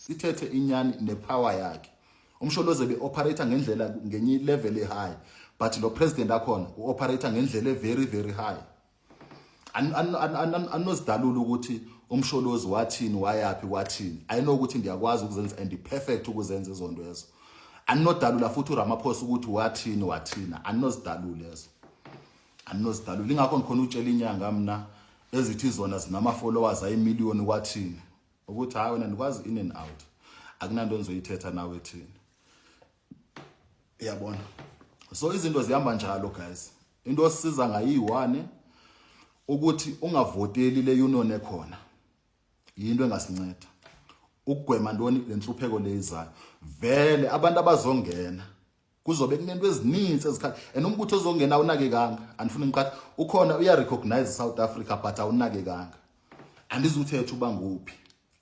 ithethe inyani nepower yakhe. Umsholozi be operator ngendlela ngenye level high, but lo president akhona uoperator ngendlela very very high. Anozidalula ukuthi umsholozi wathini wayapi wathini. I know ukuthi ndiyakwazi ukuzenza and perfect ukuzenza izonto ezo. Anodalula futhi uRamaphosa ukuthi wathina anozidalula lezo. Anozidalula ingakho ngikhona utshela inyanga mina ezithi zona zinama followers ayimiliyoni wathini ukuthi hayi wena ndikwazi in and out akunanto enzoyithetha nawe thina. Uyabona, so izinto zihamba njalo guys. Into osisiza ngayi1 ukuthi ungavoteli le union ekhona yinto engasinceda ukugwema ntoni lenhlupheko leyizayo. Vele abantu abazongena kuzobe kunento ezininzi ezikhala umbutho ozongena unakekanga. Andifuna ngiqathi ukhona uya recognize South Africa but awunakekanga. Andizuthetha uba nguphi,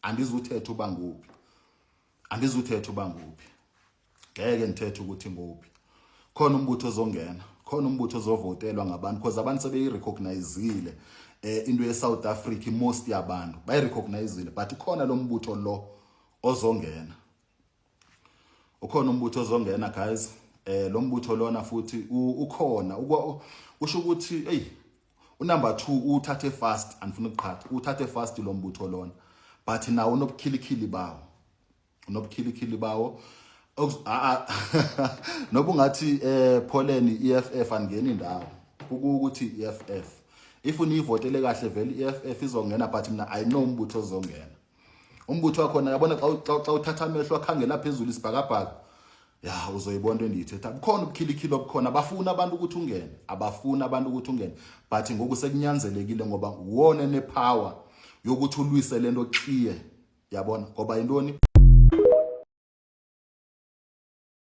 andizuthetha uba nguphi, andizuthetha uba nguphi, ngeke ngithethe ukuthi nguphi. Khona umbutho ozongena, khona umbutho ozovotelwa ngabantu because abantu sebeyirecognizile into yeSouth Africa most yabantu bayirecognizile, but khona lo mbutho lo ozongena. Ukhona umbutho ozongena guys. Lo mbutho lona futhi ukhona usho ukuthi hey unumber 2 uthathe fast andifuna ukuqhatha uthathe fast lo mbutho lona, but nawo unobukhilikili bawo, unobukhilikili bawo nobungathi Poleni EFF angena indawo ukuthi EFF if univotele kahle vele EFF izongena, but mina I know umbutho ozongena. Umbutho wakhona yabona xa uthatha amehlo akhangela phezulu isibhakabhaka ya uzoyibona into endiyithetha. Kukhona ubukhilikili obukhona, abafuna abantu ukuthi ungene, abafuna abantu ukuthi ungene, but ngoku sekunyanzelekile ngoba uwone nepower yokuthi ulwise lento clear. Yabona ngoba intoni